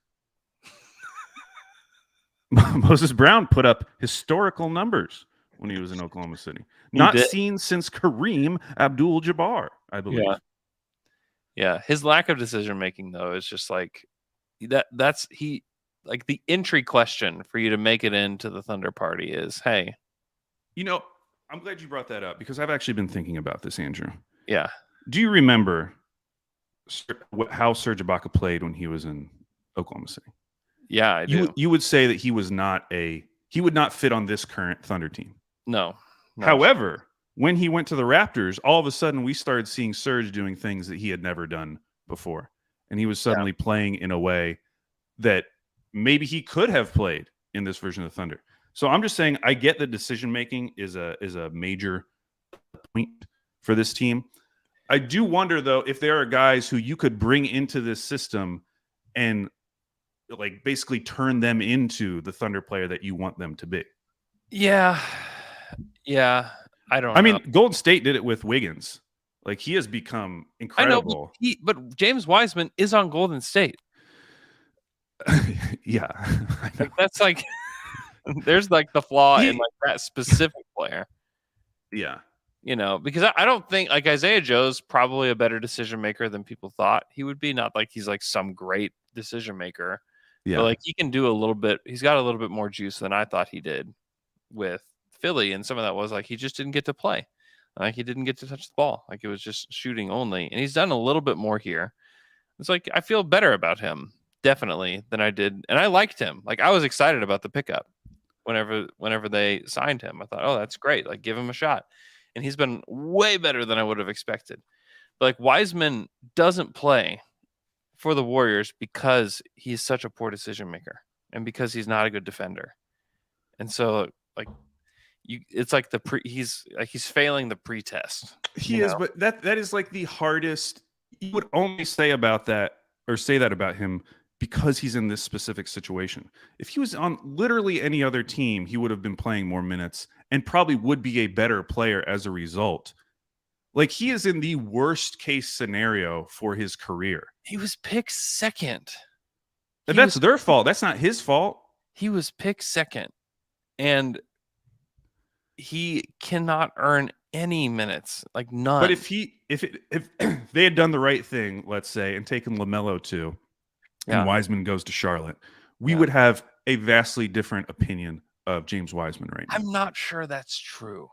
Moses Brown put up historical numbers when he was in Oklahoma City. Not seen since Kareem Abdul-Jabbar, I believe. Yeah. His lack of decision making though is just like that's like the entry question for you to make it into the Thunder party is, hey. You know, I'm glad you brought that up because I've actually been thinking about this, Andrew. Yeah. Do you remember how Serge Ibaka played when he was in Oklahoma City? Yeah, I do. You would say that he would not fit on this current Thunder team. No. However, when he went to the Raptors, all of a sudden we started seeing Serge doing things that he had never done before. And he was suddenly playing in a way that maybe he could have played in this version of the Thunder. So I'm just saying, I get that decision making is a major point for this team. I do wonder though if there are guys who you could bring into this system and like basically turn them into the Thunder player that you want them to be. Yeah. I don't know. I mean, Golden State did it with Wiggins. Like, he has become incredible. I know, but James Wiseman is on Golden State. Yeah. I know. Like, that's like there's like the flaw in like that specific player. Yeah. You know, because I don't think like Isaiah Joe's probably a better decision maker than people thought he would be. Not like he's like some great decision maker. Yeah. But like he can do a little bit. He's got a little bit more juice than I thought he did with Philly. And some of that was like he just didn't get to play. Like he didn't get to touch the ball. Like it was just shooting only. And he's done a little bit more here. It's like I feel better about him definitely than I did. And I liked him. Like I was excited about the pickup whenever they signed him. I thought, oh, that's great. Like give him a shot. And he's been way better than I would have expected. But like Wiseman doesn't play for the Warriors because he's such a poor decision maker and because he's not a good defender. And so like it's like he's failing the pre-test. He is, but that is like the hardest. You would only say about that or say that about him because he's in this specific situation. If he was on literally any other team, he would have been playing more minutes and probably would be a better player as a result. Like he is in the worst case scenario for his career. He was picked second. And that's their fault. That's not his fault. He was picked second. And he cannot earn any minutes, like none. But if they had done the right thing, let's say, and taken LaMelo too, and Wiseman goes to Charlotte, we would have a vastly different opinion of James Wiseman right now. I'm not sure that's true.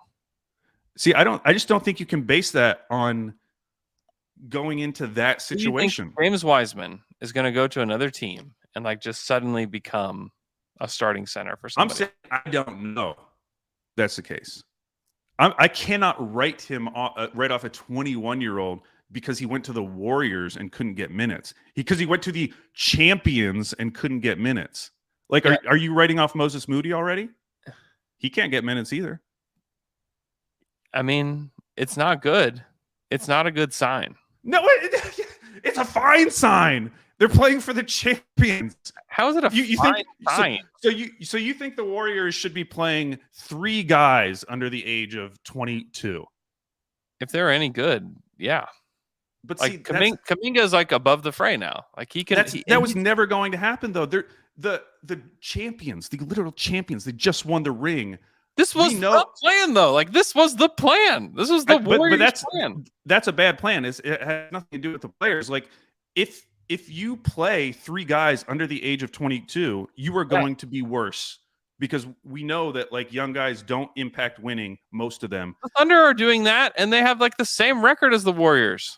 See, I just don't think you can base that on going into that situation. James Wiseman is going to go to another team and like just suddenly become a starting center for somebody. I'm saying I don't know that's the case. I cannot write him right off a 21-year-old because he went to the Warriors and couldn't get minutes. Because he went to the champions and couldn't get minutes. Like, are you writing off Moses Moody already? He can't get minutes either. I mean, it's not good. It's not a good sign. No, it's a fine sign. They're playing for the champions. How is it a fine sign? So you think the Warriors should be playing 3 guys under the age of 22? If they're any good, yeah. But like see, Kuminga is like above the fray now. Like he can. That was never going to happen though. They're the champions, the literal champions. They just won the ring. This was the plan, though. Like this was the plan. This was the Warriors' plan. That's a bad plan. It has nothing to do with the players. Like if you play 3 guys under the age of 22, you are going to be worse because we know that like young guys don't impact winning. Most of them. The Thunder are doing that, and they have like the same record as the Warriors.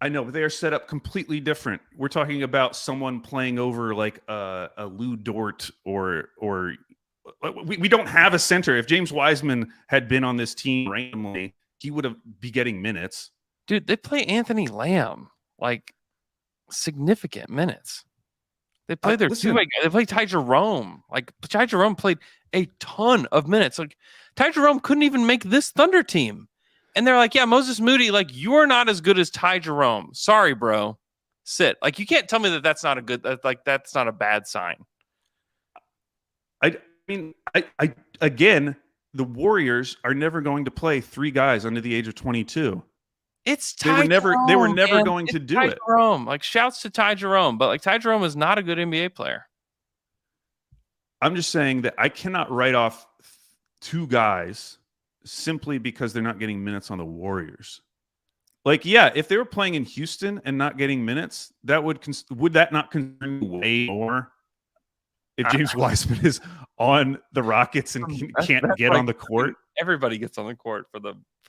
I know, but they are set up completely different. We're talking about someone playing over like a Lou Dort or we don't have a center. If James Wiseman had been on this team randomly, he would have be getting minutes. Dude, they play Anthony Lamb like significant minutes. They play their two-way guy. They play Ty Jerome. Like Ty Jerome played a ton of minutes. Like Ty Jerome couldn't even make this Thunder team. And they're like, yeah, Moses Moody, like you're not as good as Ty Jerome. Sorry, bro. Sit. Like you can't tell me that that's not a good, like that's not a bad sign. I mean, again, the Warriors are never going to play 3 guys under the age of 22. It's Ty Jerome, they were never going to do it. Jerome. Like shouts to Ty Jerome, but like Ty Jerome is not a good NBA player. I'm just saying that I cannot write off 2 guys simply because they're not getting minutes on the Warriors. Like, yeah, if they were playing in Houston and not getting minutes, that would that not concern you way more? If James Wiseman is on the Rockets and can't get on the court, everybody gets on the court for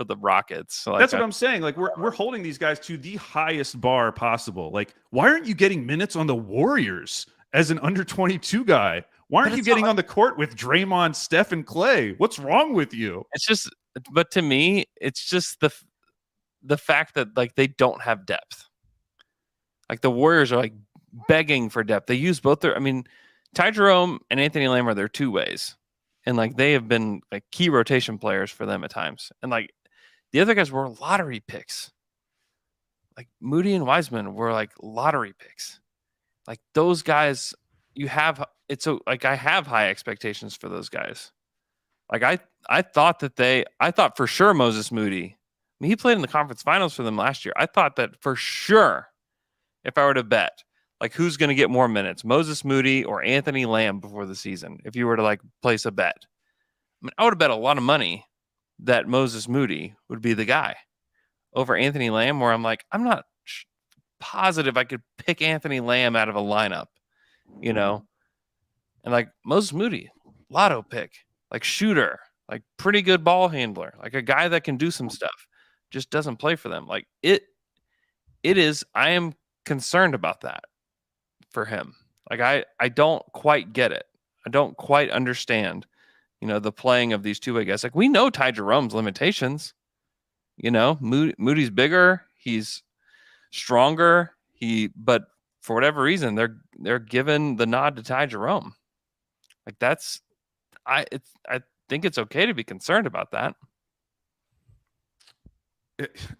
the Rockets. So like, that's what I'm saying. Like we're holding these guys to the highest bar possible. Like, why aren't you getting minutes on the Warriors as an under 22 guy? Why aren't you getting on the court with Draymond, Steph, and Clay? What's wrong with you? It's just But to me, it's just the fact that like they don't have depth. Like the Warriors are like begging for depth. They use both their. I mean, Ty Jerome and Anthony Lamb are their two ways, and like they have been like key rotation players for them at times. And like the other guys were lottery picks. Like Moody and Wiseman were like lottery picks. Like those guys, you have it's so like I have high expectations for those guys. Like I thought for sure Moses Moody. I mean, he played in the conference finals for them last year. I thought that for sure, if I were to bet, like who's going to get more minutes, Moses Moody or Anthony Lamb before the season, if you were to like place a bet. I mean, I would have bet a lot of money that Moses Moody would be the guy over Anthony Lamb, where I'm like, I'm not positive I could pick Anthony Lamb out of a lineup, you know? And like Moses Moody, lotto pick, like shooter, like pretty good ball handler, like a guy that can do some stuff, just doesn't play for them. Like it is, I am concerned about that for him. Like I don't quite get it. I don't quite understand, the playing of these two-way guys. Like we know Ty Jerome's limitations. Moody's bigger, he's stronger, but for whatever reason, they're giving the nod to Ty Jerome. Like I think it's okay to be concerned about that.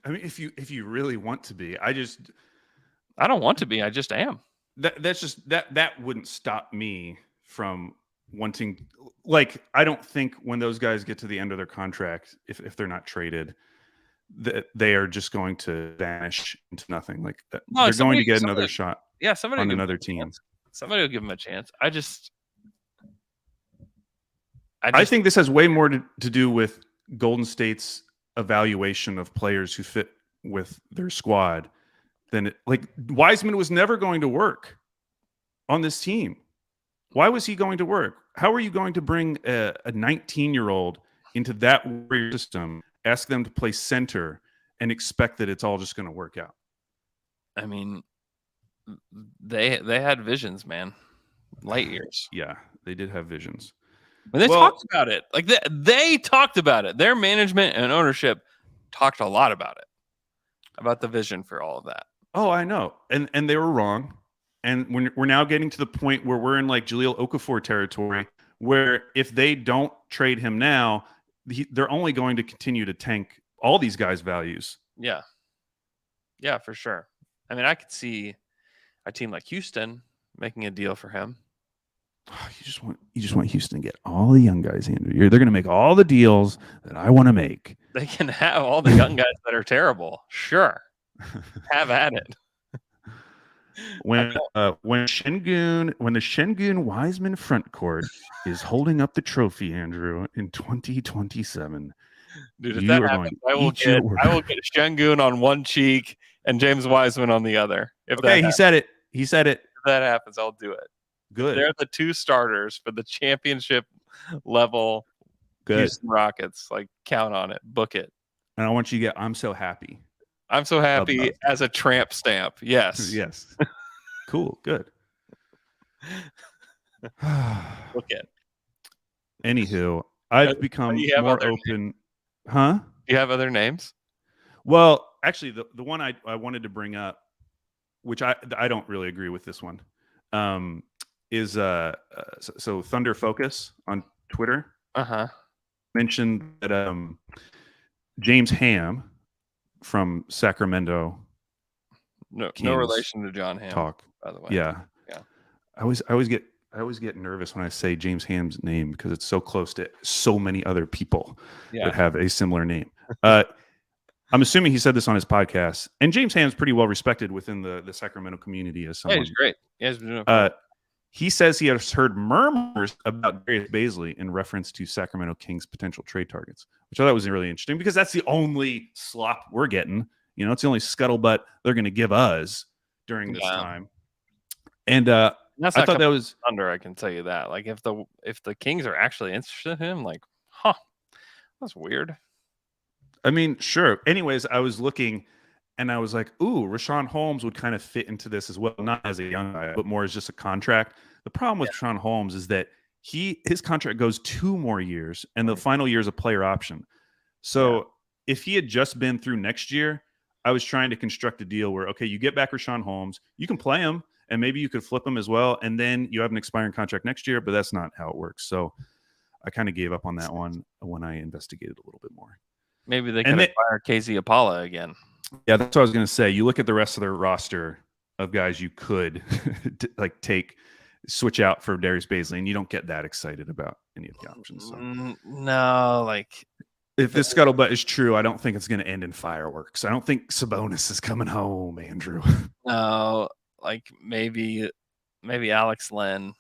I mean, if you really want to be, I don't want to be. I just am. That wouldn't stop me from wanting. Like, I don't think when those guys get to the end of their contract, if they're not traded, that they are just going to vanish into nothing. Like they're going to get another shot. Yeah, somebody on another team. Somebody will give them a chance. I think this has way more to do with Golden State's evaluation of players who fit with their squad than like Wiseman was never going to work on this team. Why was he going to work? How are you going to bring a 19-year-old into that Warrior system, ask them to play center, and expect that it's all just going to work out? I mean, they had visions, man. Light years. Yeah, they did have visions. When they talked about it, like they talked about it. Their management and ownership talked a lot about it, about the vision for all of that. Oh, I know, and they were wrong. And we're now getting to the point where we're in like Jahlil Okafor territory, where if they don't trade him now, they're only going to continue to tank all these guys' values. Yeah, for sure. I mean, I could see a team like Houston making a deal for him. You just want Houston to get all the young guys, Andrew. They're going to make all the deals that I want to make. They can have all the young guys that are terrible. Sure, have at it. When the Şengün Wiseman front court is holding up the trophy, Andrew, in 2027, dude, if that happens, I will get Şengün on one cheek and James Wiseman on the other. He said it. If that happens, I'll do it. Good. They're the two starters for the championship level Houston Rockets. Like, count on it. Book it. And I want you to get, I'm so happy. I'm so happy as a tramp stamp. Yes. Yes. Cool. Good. Book it. Anywho, I've become more open. Names? Huh? Do you have other names? Well, actually, the one I wanted to bring up, which I don't really agree with this one, is so Thunder Focus on Twitter mentioned that James Ham from Sacramento, no relation to John Ham, talk, by the way. Yeah. I always get nervous when I say James Ham's name because it's so close to so many other people that have a similar name. I'm assuming he said this on his podcast, and James Ham's pretty well respected within the Sacramento community as someone. Yeah, he's great. He's been doing he says he has heard murmurs about Darius Baisley in reference to Sacramento Kings' potential trade targets, which I thought was really interesting because that's the only slop we're getting. It's the only scuttlebutt they're going to give us during this time. And I thought that was Thunder. I can tell you that. Like, if the Kings are actually interested in him, like, that's weird. I mean, sure. Anyways, I was looking. And I was like, ooh, Rashawn Holmes would kind of fit into this as well, not as a young guy, but more as just a contract. The problem with Rashawn Holmes is that his contract goes 2 more years, and the final year is a player option. So if he had just been through next year, I was trying to construct a deal where, okay, you get back Rashawn Holmes, you can play him, and maybe you could flip him as well, and then you have an expiring contract next year, but that's not how it works. So I kind of gave up on that one when I investigated a little bit more. Maybe they can acquire KZ Apala again. Yeah, that's what I was going to say. You look at the rest of their roster of guys you could switch out for Darius Baisley, and you don't get that excited about any of the options. So. No, like if this scuttlebutt is true, I don't think it's going to end in fireworks. I don't think Sabonis is coming home, Andrew. No, like maybe Alex Len,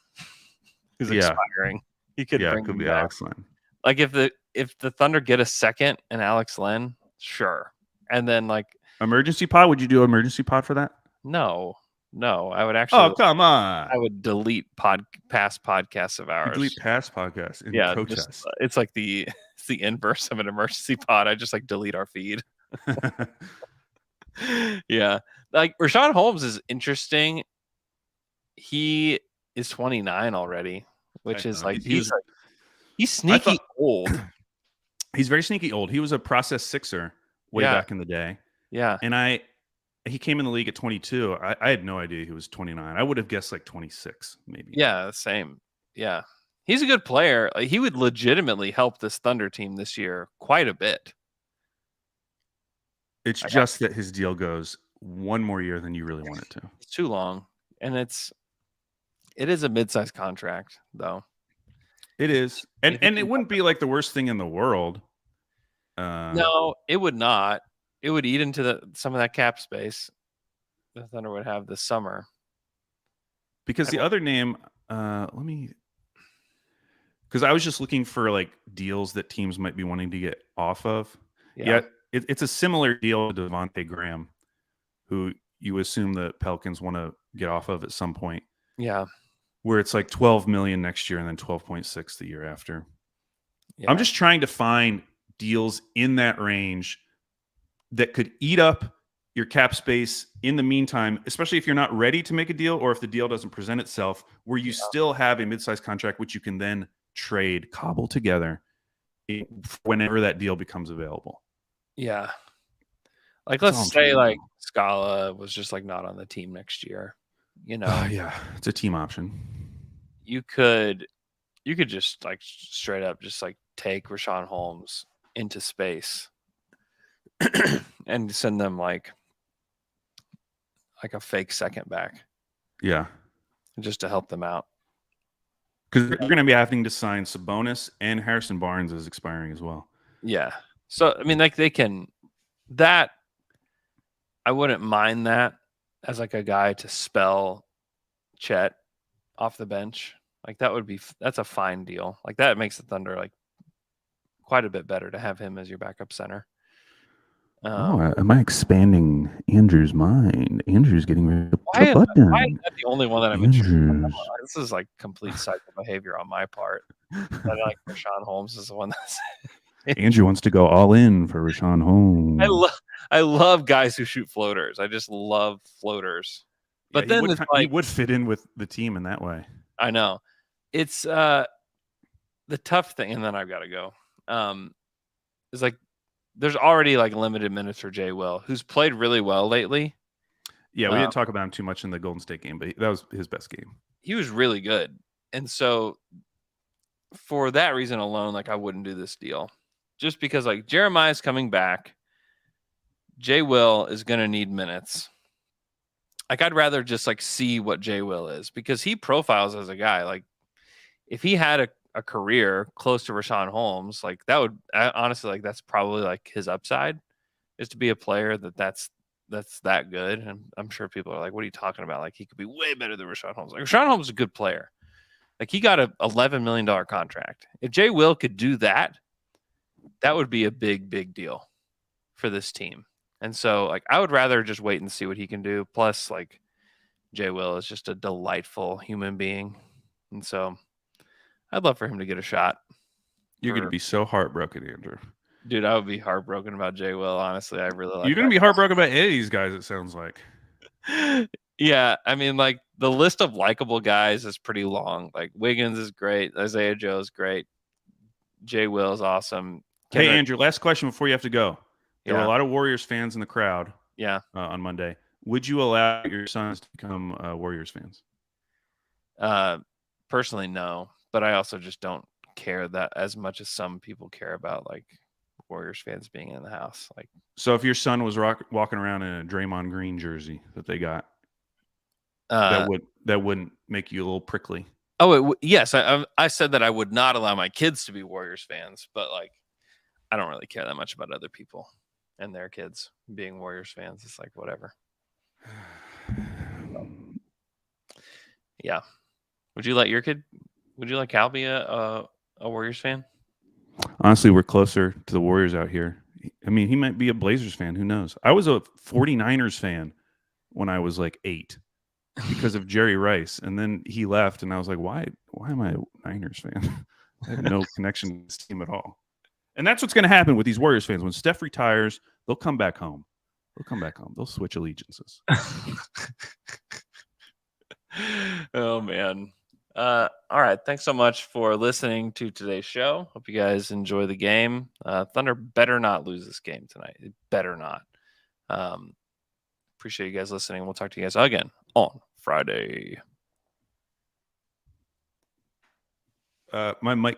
who's expiring. He could bring could be back. Alex Len. Like if the Thunder get a second and Alex Len, sure. And then like emergency pod, would you do emergency pod for that? No, I would actually. Oh, come on! I would delete past podcasts of ours. Delete past podcasts. It's like it's the inverse of an emergency pod. I just like delete our feed. Yeah, like Rashawn Holmes is interesting. He is 29 already, which is like he's sneaky old. He's very sneaky old. He was a process sixer way back in the day. Yeah, and he came in the league at 22. I had no idea he was 29. I would have guessed like 26, maybe. Yeah, same. Yeah, he's a good player. Like, he would legitimately help this Thunder team this year quite a bit. It's just that his deal goes one more year than you really want it to. It's too long, and it is a mid-sized contract, though. It is, and it wouldn't be like the worst thing in the world. No, it would not. It would eat into some of that cap space the Thunder would have this summer. Because the other name, because I was just looking for like deals that teams might be wanting to get off of. Yeah, it's a similar deal to Devontae Graham, who you assume the Pelicans want to get off of at some point. Yeah, where it's like $12 million next year and then 12.6 the year after. Yeah. I'm just trying to find deals in that range that could eat up your cap space in the meantime, especially if you're not ready to make a deal or if the deal doesn't present itself, where you still have a mid-sized contract, which you can then trade, cobble together whenever that deal becomes available. Yeah. Like, let's say like Scala was just like not on the team next year, you know? Yeah, it's a team option. You could just like straight up just like take Rashawn Holmes into space and send them like a fake second back. Yeah. Just to help them out. Because you're going to be having to sign Sabonis, and Harrison Barnes is expiring as well. Yeah. So, I mean, like they can – that – I wouldn't mind that as like a guy to spell Chet off the bench. Like that would be – that's a fine deal. Like that makes the Thunder like quite a bit better to have him as your backup center. Am I expanding Andrew's mind? Andrew's getting rid of the button. Why is that the only one that I'm interested in? This is like complete psycho behavior on my part. I like Rashawn Holmes is the one that's Andrew wants to go all in for Rashawn Holmes. I love guys who shoot floaters. I just love floaters. But then he would fit in with the team in that way. I know. It's the tough thing, and then I've got to go. Is like there's already like limited minutes for Jay Will, who's played really well lately. Yeah, we didn't talk about him too much in the Golden State game, but that was his best game. He was really good. And so for that reason alone, like I wouldn't do this deal. Just because like Jeremiah's coming back. Jay Will is going to need minutes. Like I'd rather just like see what Jay Will is, because he profiles as a guy. Like if he had a career close to Rashawn Holmes, like that would honestly, like that's probably like his upside, is to be a player that's that good. And I'm sure people are like, what are you talking about? Like he could be way better than Rashawn Holmes. Like Rashawn Holmes is a good player. Like he got a $11 million contract. If Jay Will could do that, that would be a big deal for this team. And so like I would rather just wait and see what he can do. Plus like Jay Will is just a delightful human being. And so I'd love for him to get a shot. You're going to be so heartbroken, Andrew. Dude, I would be heartbroken about Jay Will. Honestly, I really like. You're going to be heartbroken about any of these guys, it sounds like. Yeah, I mean, like the list of likable guys is pretty long. Like Wiggins is great. Isaiah Joe is great. Jay Will is awesome. Hey, Kendrick- Andrew, last question before you have to go. There were Yeah. a lot of Warriors fans in the crowd Yeah. on Monday. Would you allow your sons to become Warriors fans? Personally, no, but I also just don't care that as much as some people care about like Warriors fans being in the house. Like, So if your son was walking around in a Draymond Green jersey that they got, uh, that wouldn't make you a little prickly. oh, yes, I said that I would not allow my kids to be Warriors fans, but like, I don't really care that much about other people and their kids being Warriors fans. It's like whatever. Yeah. Would you let your kid? Would you let Cal be a Warriors fan? Honestly, we're closer to the Warriors out here. I mean, he might be a Blazers fan. Who knows? I was a 49ers fan when I was like 8 because of Jerry Rice. And then he left, and I was like, why am I a Niners fan? I have no connection to this team at all. And that's what's going to happen with these Warriors fans. When Steph retires, they'll come back home. They'll switch allegiances. Oh, man. All right. Thanks so much for listening to today's show. Hope you guys enjoy the game. Thunder better not lose this game tonight. It better not. Appreciate you guys listening. We'll talk to you guys again on Friday. My mic